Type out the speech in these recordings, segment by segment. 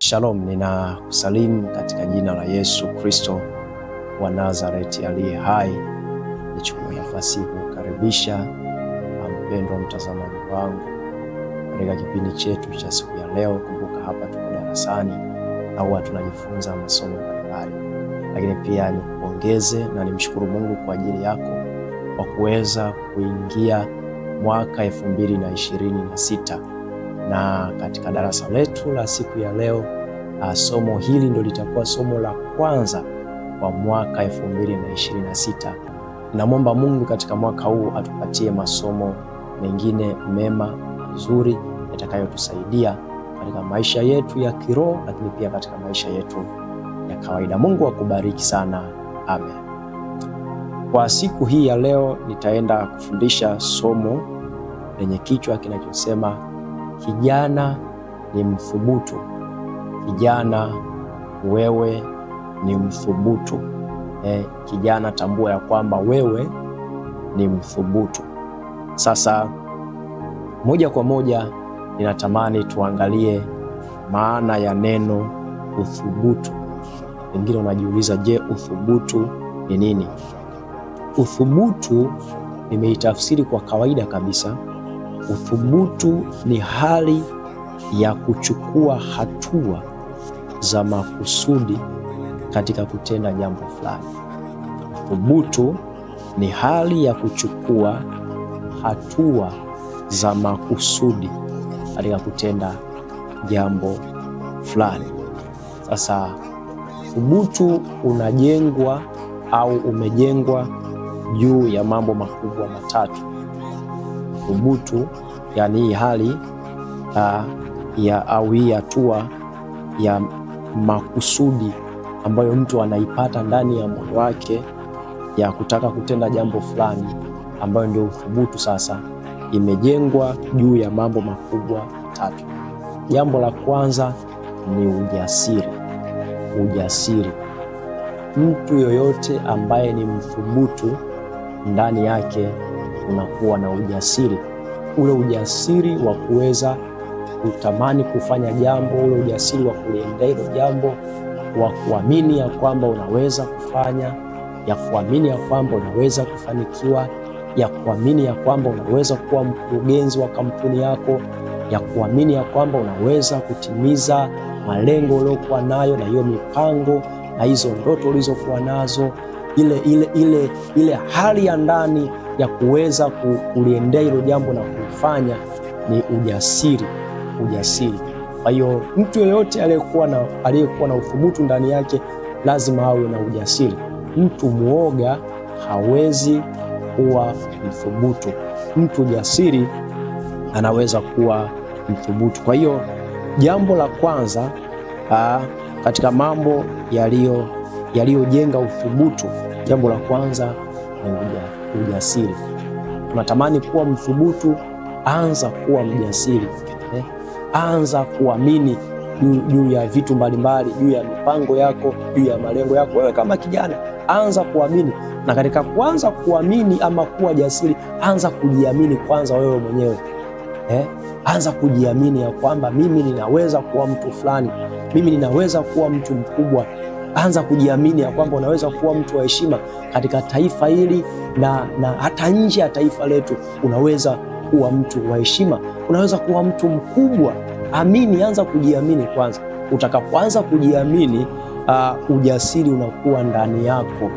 Shalom, ninakusalimu katika jina la Yesu Kristo wa Nazareti aliye hai. Nichukue nafasi kukaribisha mpendwa mtazamaji wangu katika kipindi chetu cha siku ya leo. Kumbuka hapa tuko darasani au tunajifunza masomo mbalimbali, lakini pia nikupongeze na nimshukuru Mungu kwa ajili yako kwa kuweza kuingia mwaka 2026 na katika darasa letu la siku ya leo somo hili ndio litakuwa somo la kwanza kwa mwaka 2026. Namwomba Mungu katika mwaka huu atupatie masomo mengine mema mazuri yatakayotusaidia katika maisha yetu ya kiroho, lakini pia katika maisha yetu ya kawaida. Mungu akubariki sana. Amen. Kwa siku hii ya leo nitaenda kufundisha somo lenye kichwa kinachosema kijana ni mthubutu. Kijana, wewe ni mthubutu. Kijana, tambua ya kwamba wewe ni mthubutu. Sasa moja kwa moja ninatamani tuangalie maana ya neno uthubutu. Wengine unajiuliza, je, uthubutu ni nini? Uthubutu nimeitafsiri kwa kawaida kabisa. Uthubutu ni hali ya kuchukua hatua za makusudi katika kutenda jambo fulani. Uthubutu ni hali ya kuchukua hatua za makusudi katika kutenda jambo fulani. Sasa uthubutu unajengwa au umejengwa juu ya mambo makubwa matatu. Uthubutu, yani hii hali au hii hatua ya makusudi ambayo mtu anaipata ndani ya moyo wake ya kutaka kutenda jambo fulani, ambayo ndio uthubutu. Sasa imejengwa juu ya mambo makubwa matatu. Jambo la kwanza ni ujasiri. Ujasiri. Mtu yoyote ambaye ni mthubutu ndani yake unakuwa na ujasiri. Ule ujasiri wa kuweza kutamani kufanya jambo, ule ujasiri wa kuliendea hilo jambo, wa kuamini ya kwamba unaweza kufanya, ya kuamini ya kwamba unaweza kufanikiwa, ya kuamini ya kwamba unaweza kuwa mkurugenzi wa kampuni yako, ya kuamini ya kwamba unaweza kutimiza malengo uliokuwa nayo na hiyo mipango na hizo ndoto ulizokuwa nazo. Ile hali ya ndani ya kuweza kuliendea hilo jambo na kufanya ni ujasiri. Ujasiri. Kwa hiyo mtu yeyote aliyekuwa na uthubutu ndani yake lazima awe na ujasiri. Mtu muoga hawezi kuwa mthubutu. Mtu jasiri anaweza kuwa mthubutu. Kwa hiyo jambo la kwanza katika mambo yaliyojenga uthubutu, jambo la kwanza ni ujasiri. Unatamani kuwa mthubutu, anza kuwa mjasiri. Anza kuamini juu ya vitu mbalimbali, juu ya mipango yako, juu ya malengo yako. Wewe kama kijana, anza kuamini, na katika kuanza kuamini ama kuwa jasiri, anza kujiamini kwanza wewe mwenyewe. Anza kujiamini ya kwamba mimi ninaweza kuwa mtu fulani, mimi ninaweza kuwa mtu mkubwa. Anza kujiamini ya kwamba unaweza kuwa mtu wa heshima katika taifa hili na hata nje ya taifa letu. Unaweza kuwa mtu wa heshima, unaweza kuwa mtu mkubwa. Amini, anza kujiamini kwanza. Utakapoanza kujiamini, ujasiri unakuwa ndani yako.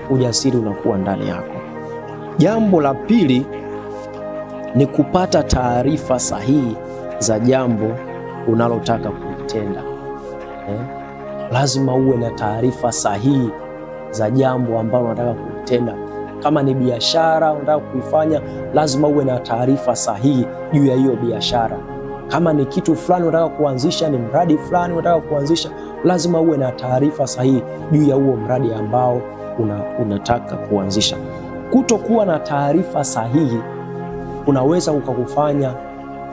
Ujasiri unakuwa ndani yako. Jambo la pili ni kupata taarifa sahihi za jambo unalotaka kulitenda. Lazima uwe na taarifa sahihi za jambo ambalo unataka kulitenda. Kama ni biashara unataka kuifanya, lazima uwe na taarifa sahihi juu ya hiyo biashara. Kama ni kitu fulani unataka kuanzisha, ni mradi fulani unataka kuanzisha, lazima uwe na taarifa sahihi juu ya huo mradi ambao unataka kuanzisha. Kutokuwa na taarifa sahihi unaweza ukakufanya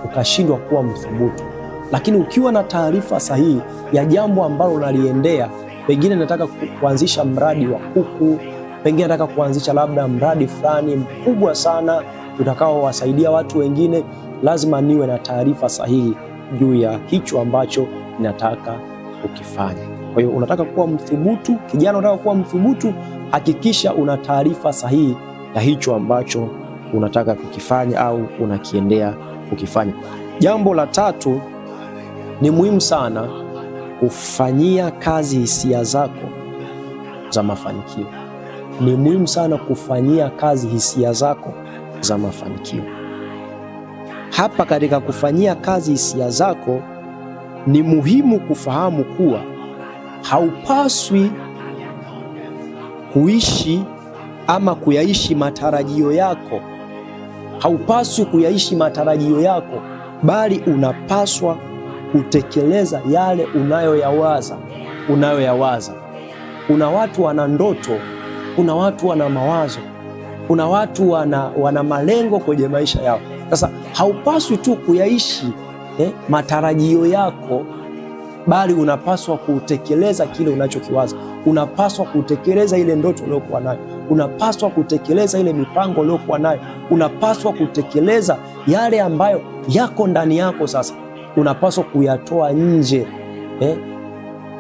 ukashindwa kuwa mthubutu. Lakini ukiwa na taarifa sahihi ya jambo ambalo unaliendea, pengine nataka kuanzisha mradi wa kuku, pengine nataka kuanzisha labda mradi fulani mkubwa sana utakaowasaidia watu wengine, lazima niwe na taarifa sahihi juu ya hicho ambacho ninataka kukifanya. Kwa hiyo unataka kuwa mthubutu, kijana unataka kuwa mthubutu, hakikisha una taarifa sahihi ya hicho ambacho unataka kukifanya au unakiendea kukifanya. Jambo la tatu, ni muhimu sana kufanyia kazi hisia zako za mafanikio. Ni muhimu sana kufanyia kazi hisia zako za mafanikio. Hapa katika kufanyia kazi hisia zako, ni muhimu kufahamu kuwa haupaswi kuishi ama kuyaishi matarajio yako. Haupaswi kuyaishi matarajio yako, bali unapaswa kutekeleza yale unayoyawaza. Kuna watu wana ndoto, kuna watu wana mawazo, kuna watu wana malengo kwenye maisha yao. Sasa haupaswi tu kuyaishi matarajio yako, bali unapaswa kutekeleza kile unachokiwaza. Unapaswa kutekeleza ile ndoto uliyokuwa nayo, unapaswa kutekeleza ile mipango uliyokuwa nayo, unapaswa kutekeleza yale ambayo yako ndani yako. Sasa unapaswa kuyatoa nje.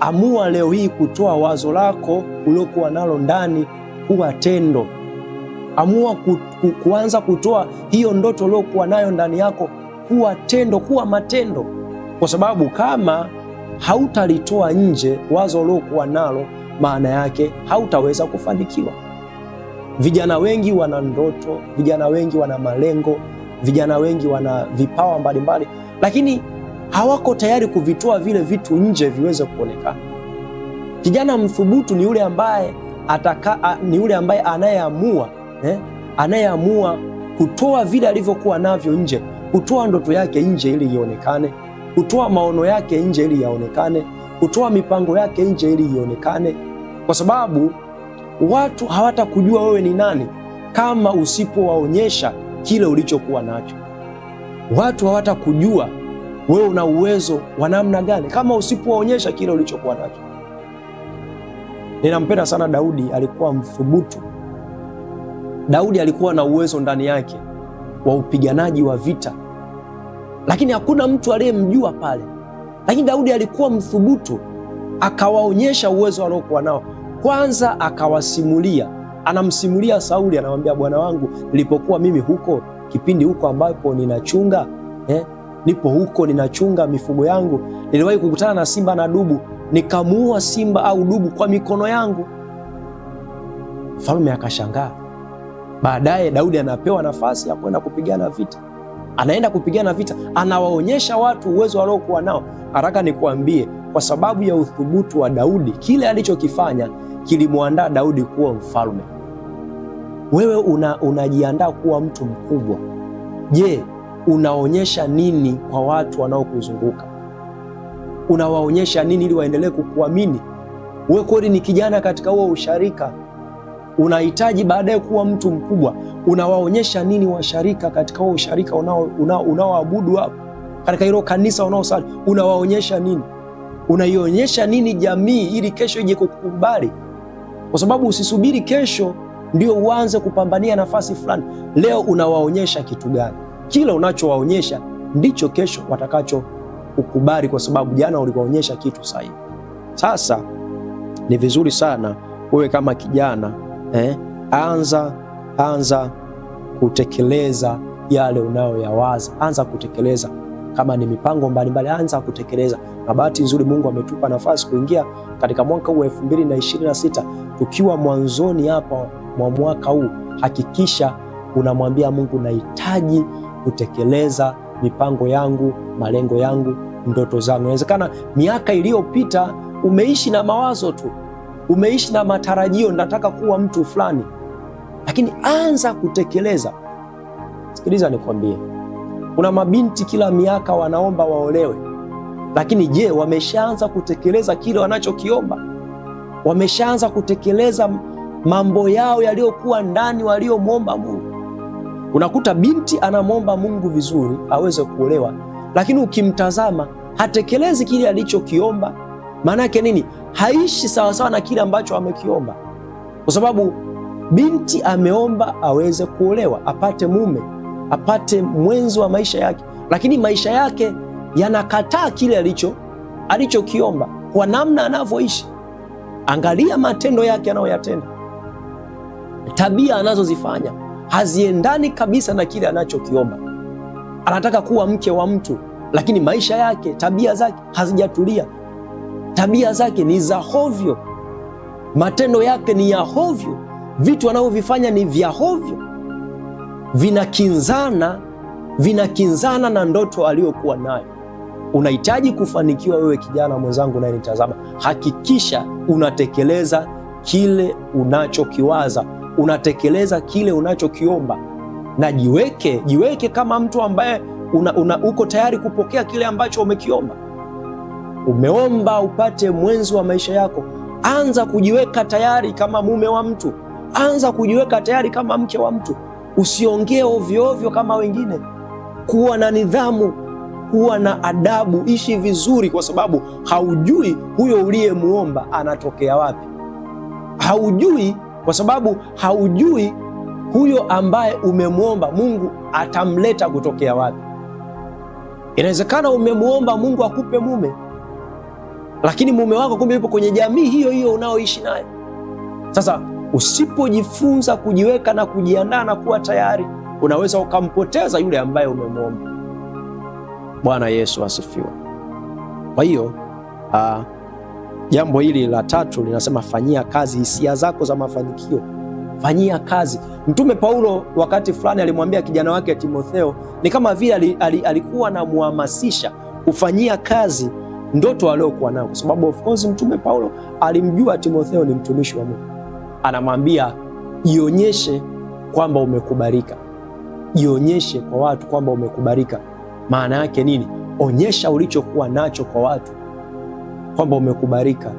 Amua leo hii kutoa wazo lako uliokuwa nalo ndani kuwa tendo. Amua kuanza kutoa hiyo ndoto uliokuwa nayo ndani yako kuwa tendo, kuwa matendo, kwa sababu kama hautalitoa nje wazo uliokuwa nalo, maana yake hautaweza kufanikiwa. Vijana wengi wana ndoto, vijana wengi wana malengo, vijana wengi wana vipawa mbalimbali, lakini hawako tayari kuvitoa vile vitu nje viweze kuonekana. Kijana mthubutu ni yule ambaye anayeamua kutoa vile alivyokuwa navyo nje, kutoa ndoto yake nje ili ionekane, kutoa maono yake nje ili yaonekane, kutoa mipango yake nje ili ionekane, kwa sababu watu hawatakujua wewe ni nani kama usipowaonyesha kile ulichokuwa nacho. Watu hawatakujua wewe una uwezo wa namna gani kama usipowaonyesha kile ulichokuwa nacho. Ninampenda sana Daudi, alikuwa mthubutu. Daudi alikuwa na uwezo ndani yake wa upiganaji wa vita, lakini hakuna mtu aliyemjua pale. Lakini Daudi alikuwa mthubutu, akawaonyesha uwezo aliokuwa nao. Kwanza akawasimulia, anamsimulia Sauli, anamwambia, bwana wangu, nilipokuwa mimi huko kipindi huko ambapo ninachunga nipo huko ninachunga mifugo yangu, niliwahi kukutana na simba na dubu, nikamuua simba au dubu kwa mikono yangu. Mfalme akashangaa. Baadaye Daudi anapewa nafasi ya kwenda kupigana vita, anaenda kupigana vita, anawaonyesha watu uwezo aliokuwa nao. Haraka nikuambie, kwa sababu ya uthubutu wa Daudi, kile alichokifanya kilimwandaa Daudi kuwa mfalme. Wewe unajiandaa kuwa mtu mkubwa. Je, unaonyesha nini kwa watu wanaokuzunguka? Unawaonyesha nini ili waendelee kukuamini? Wewe kweli ni kijana katika huo usharika, unahitaji baadaye kuwa mtu mkubwa. Unawaonyesha nini washarika katika huo usharika unaoabudu hapo, katika hilo kanisa unaosali? Unawaonyesha nini? Unaionyesha nini jamii ili kesho ije kukubali? Kwa sababu usisubiri kesho ndio uanze kupambania nafasi fulani. Leo unawaonyesha kitu gani? Kile unachowaonyesha ndicho kesho watakacho kukubali, kwa sababu jana uliwaonyesha kitu sahihi. Sasa ni vizuri sana wewe kama kijana anza kutekeleza yale unayoyawaza. Anza kutekeleza, kama ni mipango mbalimbali, anza kutekeleza. Na bahati nzuri Mungu ametupa nafasi kuingia katika mwaka huu wa 2026 tukiwa mwanzoni hapa mwa mwaka huu. Hakikisha unamwambia Mungu, nahitaji kutekeleza mipango yangu, malengo yangu, ndoto zangu. Inawezekana miaka iliyopita umeishi na mawazo tu, umeishi na matarajio, nataka kuwa mtu fulani, lakini anza kutekeleza. Sikiliza nikwambie, kuna mabinti kila miaka wanaomba waolewe, lakini je, wameshaanza kutekeleza kile wanachokiomba? Wameshaanza kutekeleza mambo yao yaliyokuwa ndani waliomwomba Mungu? Unakuta binti anamwomba Mungu vizuri aweze kuolewa, lakini ukimtazama hatekelezi kile alichokiomba. Maana yake nini? Haishi sawasawa na kile ambacho amekiomba, kwa sababu binti ameomba aweze kuolewa, apate mume, apate mwenzi wa maisha yake, lakini maisha yake yanakataa kile alichokiomba. kwa namna anavyoishi. Angalia matendo yake anayoyatenda, tabia anazozifanya haziendani kabisa na kile anachokiomba. Anataka kuwa mke wa mtu, lakini maisha yake, tabia zake hazijatulia. Tabia zake ni za hovyo, matendo yake ni ya hovyo, vitu anavyovifanya ni vya hovyo, vinakinzana na ndoto aliyokuwa nayo. Unahitaji kufanikiwa wewe kijana mwenzangu unayenitazama, hakikisha unatekeleza kile unachokiwaza, unatekeleza kile unachokiomba, na jiweke kama mtu ambaye uko tayari kupokea kile ambacho umekiomba. Umeomba upate mwenzi wa maisha yako, anza kujiweka tayari kama mume wa mtu, anza kujiweka tayari kama mke wa mtu. Usiongee ovyo ovyo kama wengine. Kuwa na nidhamu, kuwa na adabu, ishi vizuri, kwa sababu haujui huyo uliyemuomba anatokea wapi. Haujui, kwa sababu haujui huyo ambaye umemwomba Mungu atamleta kutokea wapi. Inawezekana umemuomba Mungu akupe mume, lakini mume wako kumbe yupo kwenye jamii hiyo hiyo unaoishi naye. Sasa usipojifunza kujiweka na kujiandaa na kuwa tayari, unaweza ukampoteza yule ambaye umemwomba. Bwana Yesu asifiwe. Kwa hiyo jambo hili la tatu linasema fanyia kazi hisia zako za mafanikio. Fanyia kazi. Mtume Paulo wakati fulani alimwambia kijana wake Timotheo, ni kama vile alikuwa anamuhamasisha kufanyia kazi ndoto aliyokuwa nayo, kwa sababu of course Mtume Paulo alimjua Timotheo ni mtumishi wa Mungu. Anamwambia jionyeshe kwamba umekubalika, jionyeshe kwa watu kwamba umekubalika. Maana yake nini? Onyesha ulichokuwa nacho kwa watu kwamba umekubalika.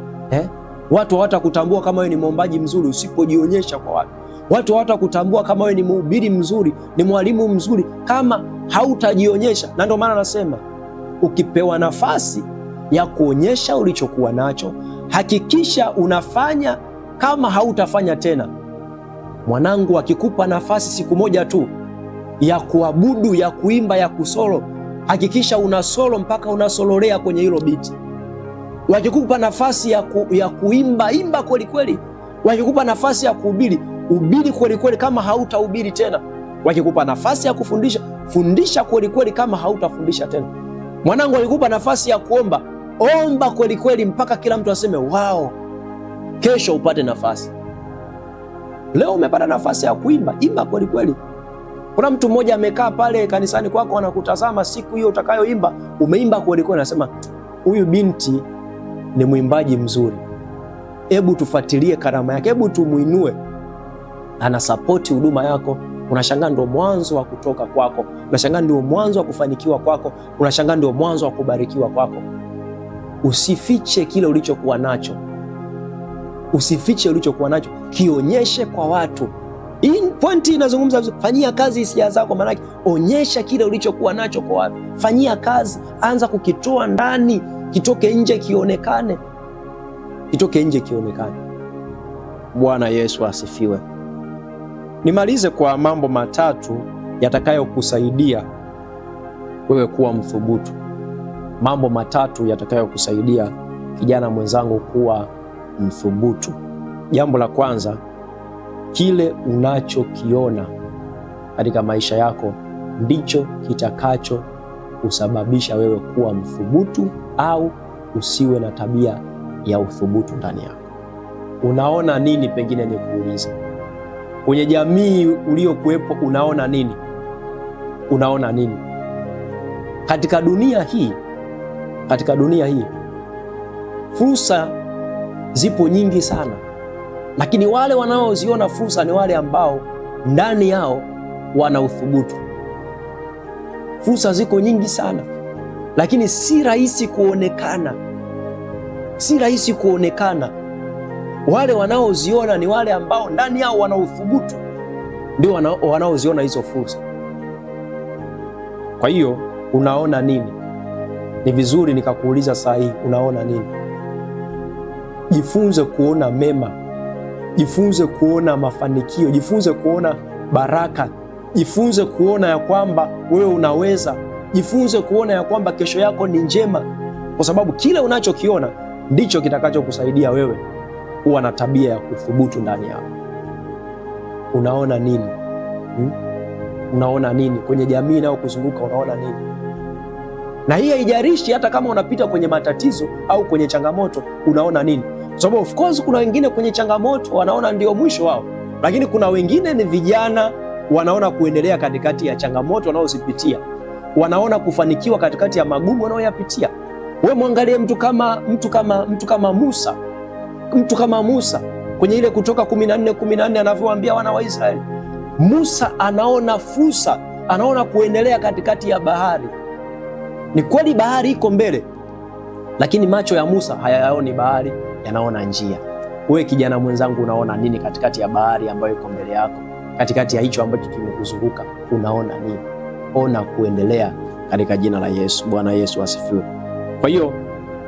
Watu hawatakutambua kama wewe ni mwombaji mzuri usipojionyesha kwa watu. Watu hawatakutambua kama wewe ni mhubiri mzuri, ni mwalimu mzuri, kama hautajionyesha. Na ndio maana nasema ukipewa nafasi ya kuonyesha ulichokuwa nacho, hakikisha unafanya kama hautafanya tena. Mwanangu, akikupa nafasi siku moja tu ya kuabudu, ya kuimba, ya kusolo, hakikisha una solo mpaka unasololea kwenye hilo biti. Wakikupa nafasi ya kuimba, imba kweli kweli. Wakikupa nafasi ya kuhubiri, hubiri kweli kweli kama hautahubiri tena. Wakikupa nafasi ya kufundisha, fundisha kweli kweli kama hautafundisha tena. Mwanangu, wakikupa nafasi ya kuomba, omba kweli kweli mpaka kila mtu aseme wao. Kesho upate nafasi. Leo umepata nafasi ya kuimba, imba kweli kweli. Kuna mtu mmoja amekaa pale kanisani kwako anakutazama, siku hiyo utakayoimba umeimba kweli kweli, anasema huyu binti ni mwimbaji mzuri, hebu tufuatilie karama yake, hebu tumuinue. Anasapoti huduma yako. Unashangaa ndio mwanzo wa kutoka kwako, unashangaa ndio mwanzo wa kufanikiwa kwako, unashangaa ndio mwanzo wa kubarikiwa kwako. Usifiche kile ulichokuwa nacho, usifiche ulichokuwa nacho, kionyeshe kwa watu. Hii pointi inazungumza, fanyia kazi hisia zako. Maana onyesha kile ulichokuwa nacho kwa watu, fanyia kazi, anza kukitoa ndani, kitoke nje kionekane, kitoke nje kionekane. Bwana Yesu asifiwe. Nimalize kwa mambo matatu yatakayokusaidia wewe kuwa mthubutu. Mambo matatu yatakayokusaidia kijana mwenzangu kuwa mthubutu. Jambo la kwanza, kile unachokiona katika maisha yako ndicho kitakacho kusababisha wewe kuwa mthubutu au usiwe na tabia ya uthubutu ndani yako. Unaona nini? Pengine nikuulize, kwenye jamii uliokuwepo unaona nini? Unaona nini? Katika dunia hii fursa zipo nyingi sana, lakini wale wanaoziona fursa ni wale ambao ndani yao wana uthubutu. Fursa ziko nyingi sana, lakini si rahisi kuonekana. Wale wanaoziona ni wale ambao ndani yao wana uthubutu, ndio wanaoziona hizo fursa. Kwa hiyo unaona nini? Ni vizuri nikakuuliza saa hii, unaona nini? Jifunze kuona mema, jifunze kuona mafanikio, jifunze kuona baraka, jifunze kuona ya kwamba wewe unaweza, jifunze kuona ya kwamba kesho yako ni njema, kwa sababu kile unachokiona ndicho kitakachokusaidia wewe kuwa na tabia ya kuthubutu ndani yako. Unaona nini? Unaona nini kwenye jamii inayokuzunguka? Unaona nini? Na hii haijalishi hata kama unapita kwenye matatizo au kwenye changamoto, unaona nini? Sababu of course kuna wengine kwenye changamoto wanaona ndio mwisho wao, lakini kuna wengine ni vijana wanaona kuendelea katikati ya changamoto wanaozipitia, wanaona kufanikiwa katikati ya magumu wanaoyapitia. Wewe mwangalie mtu kama Musa kwenye ile Kutoka 14:14 anavyowaambia wana wa Israeli. Musa anaona fursa, anaona kuendelea katikati ya bahari. Ni kweli bahari iko mbele, lakini macho ya Musa hayayaoni bahari, yanaona njia. Wewe kijana mwenzangu, unaona nini katikati ya bahari ambayo iko mbele yako? Katikati ya hicho ambacho kimekuzunguka unaona nini? Ona kuendelea katika jina la Yesu. Bwana Yesu asifiwe. Kwa hiyo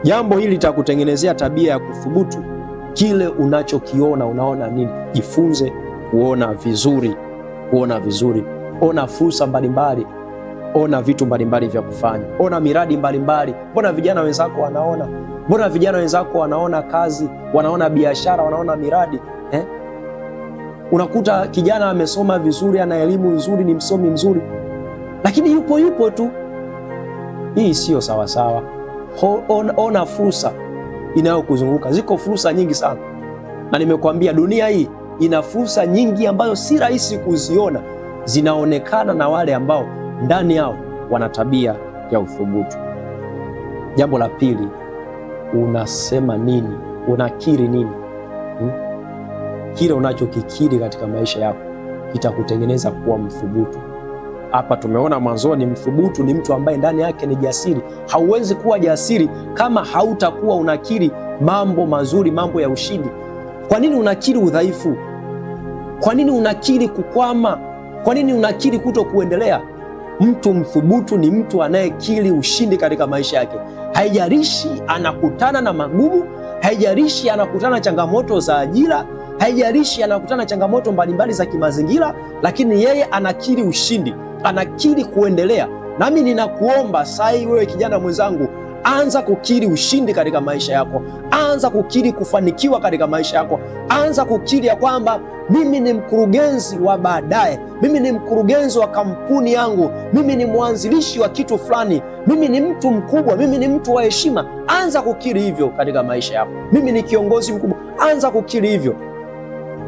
jambo hili litakutengenezea tabia ya kuthubutu. Kile unachokiona unaona nini? Jifunze kuona vizuri, ona fursa mbalimbali, ona vitu mbalimbali vya kufanya, ona miradi mbalimbali. Mbona vijana wenzako wanaona? Mbona vijana wenzako wanaona kazi, wanaona biashara, wanaona miradi Unakuta kijana amesoma vizuri, ana elimu nzuri, ni msomi mzuri, lakini yupo tu. Hii sio sawasawa. Ona fursa inayokuzunguka. Ziko fursa nyingi sana, na nimekuambia dunia hii ina fursa nyingi ambazo si rahisi kuziona. Zinaonekana na wale ambao ndani yao wana tabia ya uthubutu. Jambo la pili, unasema nini? Unakiri nini? Kile unachokikiri katika maisha yako kitakutengeneza kuwa mthubutu. Hapa tumeona mwanzoni, mthubutu ni mtu ambaye ndani yake ni jasiri. Hauwezi kuwa jasiri kama hautakuwa unakiri mambo mazuri, mambo ya ushindi. Kwa nini unakiri udhaifu? Kwa nini unakiri kukwama? Kwa nini unakiri kuto kuendelea? Mtu mthubutu ni mtu anayekiri ushindi katika maisha yake. Haijalishi anakutana na magumu, haijalishi anakutana na changamoto za ajira, haijalishi anakutana na changamoto mbalimbali za kimazingira, lakini yeye anakiri ushindi, anakiri kuendelea. Nami ninakuomba sai, wewe kijana mwenzangu, anza kukiri ushindi katika maisha yako. Anza kukiri kufanikiwa katika maisha yako. Anza kukiri ya kwamba mimi ni mkurugenzi wa baadaye, mimi ni mkurugenzi wa kampuni yangu, mimi ni mwanzilishi wa kitu fulani, mimi ni mtu mkubwa, mimi ni mtu wa heshima. Anza kukiri hivyo katika maisha yako. Mimi ni kiongozi mkubwa. Anza kukiri hivyo.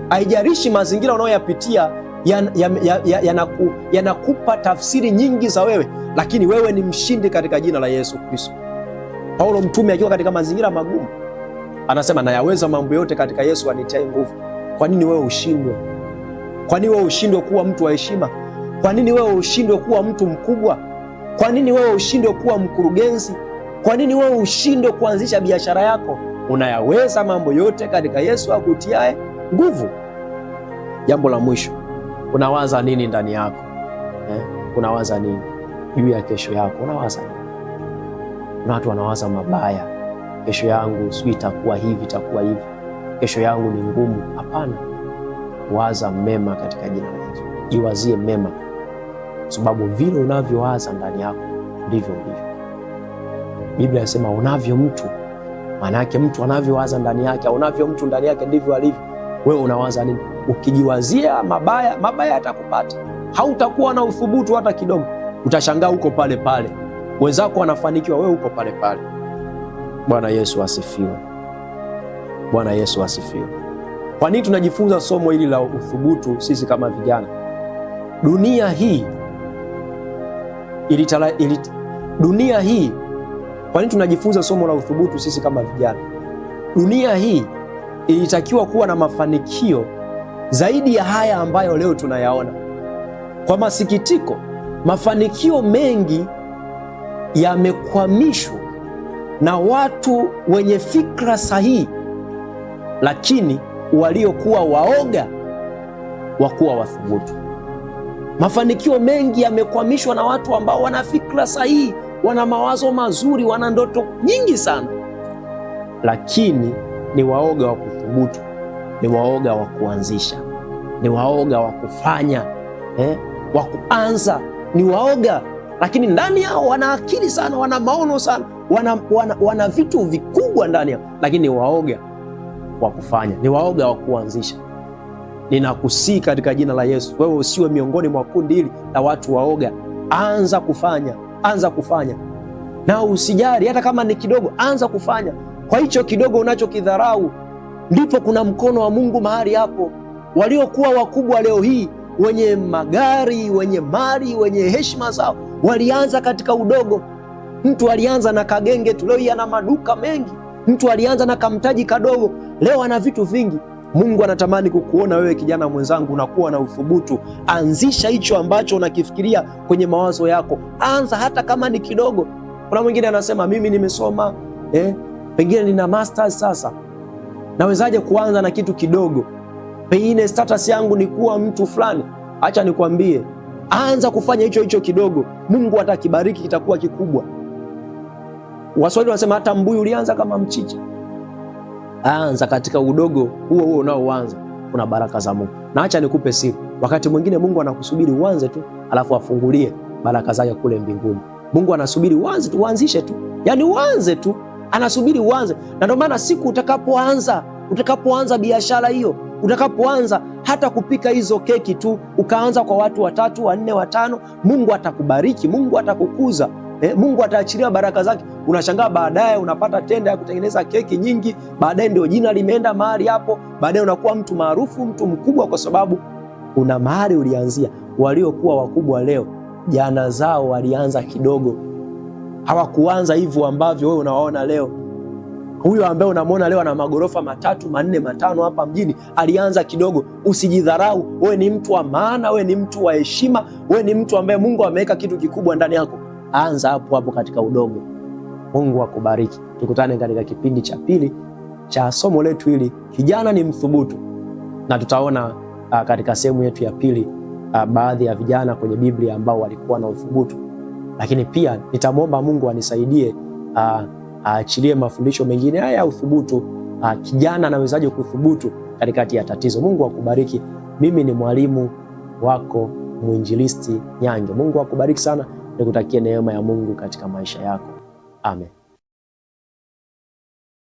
Haijalishi mazingira unayoyapitia yanakupa tafsiri nyingi za wewe, lakini wewe ni mshindi katika jina la Yesu Kristo. Paulo mtume akiwa katika mazingira magumu anasema, nayaweza mambo yote katika Yesu anitiaye nguvu. Kwa nini wewe ushindwe? Kwa nini wewe ushindwe kuwa mtu wa heshima? Kwa nini wewe ushindwe kuwa mtu mkubwa? Kwa nini wewe ushindwe kuwa mkurugenzi? Kwa nini wewe ushindwe kuanzisha biashara yako? Unayaweza mambo yote katika Yesu akutiaye nguvu. Jambo la mwisho, unawaza nini ndani yako? Unawaza nini juu ya kesho yako? Unawaza nini? Kuna watu wanawaza mabaya. Kesho yangu sijui itakuwa hivi, itakuwa hivi, kesho yangu ni ngumu. Hapana, waza mema katika jina la Yesu. Jiwazie mema, sababu vile unavyowaza ndani yako ndivyo ulivyo. Biblia inasema unavyo mtu, maana yake mtu anavyowaza ndani yake, unavyo mtu ndani yake ndivyo alivyo. Wewe unawaza nini? Ukijiwazia mabaya, mabaya yatakupata. Hautakuwa na uthubutu hata kidogo. Utashangaa uko pale pale, wenzako wanafanikiwa, wewe uko pale pale. Bwana Yesu asifiwe. Bwana Yesu asifiwe. Kwa nini tunajifunza somo hili la uthubutu sisi kama vijana? Dunia hii kwa nini tunajifunza somo la uthubutu sisi kama vijana? Dunia hii ilitakiwa kuwa na mafanikio zaidi ya haya ambayo leo tunayaona. Kwa masikitiko, mafanikio mengi yamekwamishwa na watu wenye fikra sahihi, lakini waliokuwa waoga wa kuwa wathubutu. Mafanikio mengi yamekwamishwa na watu ambao wana fikra sahihi, wana mawazo mazuri, wana ndoto nyingi sana, lakini ni waoga wa kuthubutu, ni waoga wa kuanzisha, ni waoga wa kufanya, wa kuanza, ni waoga lakini ndani yao wana akili sana, wana maono sana, wana vitu vikubwa ndani yao, lakini ni waoga wa kufanya, ni waoga wa kuanzisha. Ninakusii katika jina la Yesu, wewe usiwe miongoni mwa kundi hili la watu waoga. Anza kufanya, anza kufanya, na usijali hata kama ni kidogo, anza kufanya. Kwa hicho kidogo unachokidharau, ndipo kuna mkono wa Mungu mahali hapo. Waliokuwa wakubwa leo hii, wenye magari, wenye mali, wenye heshima zao, walianza katika udogo. Mtu alianza na kagenge tu, leo ana maduka mengi. Mtu alianza na kamtaji kadogo, leo ana vitu vingi. Mungu anatamani kukuona wewe kijana mwenzangu, unakuwa na uthubutu. Anzisha hicho ambacho unakifikiria kwenye mawazo yako, anza hata kama ni kidogo. Kuna mwingine anasema mimi nimesoma, pengine nina masters, sasa nawezaje kuanza na kitu kidogo? Pengine status yangu ni kuwa mtu fulani. Acha nikwambie, anza kufanya hicho kidogo, Mungu atakibariki, kitakuwa kikubwa. Waswahili wanasema hata mbuyu ulianza kama mchicha. Anza katika udogo huo unaoanza, kuna baraka za Mungu. Na acha nikupe siri, wakati mwingine Mungu anakusubiri uanze tu, alafu afungulie baraka zake kule mbinguni. Mungu anasubiri uanze tu, uanzishe tu, yani uanze tu, anasubiri uanze. Na ndio maana siku utakapoanza biashara hiyo, utakapoanza hata kupika hizo keki tu, ukaanza kwa watu 3, 4, 5, Mungu atakubariki, Mungu atakukuza. Mungu ataachilia baraka zake. Unashangaa baadaye unapata tenda ya kutengeneza keki nyingi, baadaye ndio jina limeenda mahali hapo, baadaye unakuwa mtu maarufu, mtu mkubwa, kwa sababu una mahali ulianzia. Waliokuwa wakubwa leo, jana zao walianza kidogo, hawakuanza hivyo ambavyo wewe unawaona leo. Huyo ambaye unamwona leo ana magorofa 3, 4, 5 hapa mjini, alianza kidogo. Usijidharau, wewe ni mtu wa maana, wewe ni mtu wa heshima, wewe ni mtu ambaye Mungu ameweka kitu kikubwa ndani yako. Anza hapo katika udogo. Mungu akubariki. Tukutane katika kipindi cha pili cha somo letu hili, kijana ni mthubutu, na tutaona katika sehemu yetu ya pili baadhi ya vijana kwenye Biblia ambao walikuwa na uthubutu. Lakini pia nitamwomba Mungu anisaidie aachilie mafundisho mengine haya ya uthubutu. Kijana anawezaje kuthubutu katikati ya tatizo? Mungu akubariki. Mimi ni mwalimu wako Mwinjilisti Nyange. Mungu akubariki sana. Nikutakie neema ya Mungu katika maisha yako. Amen.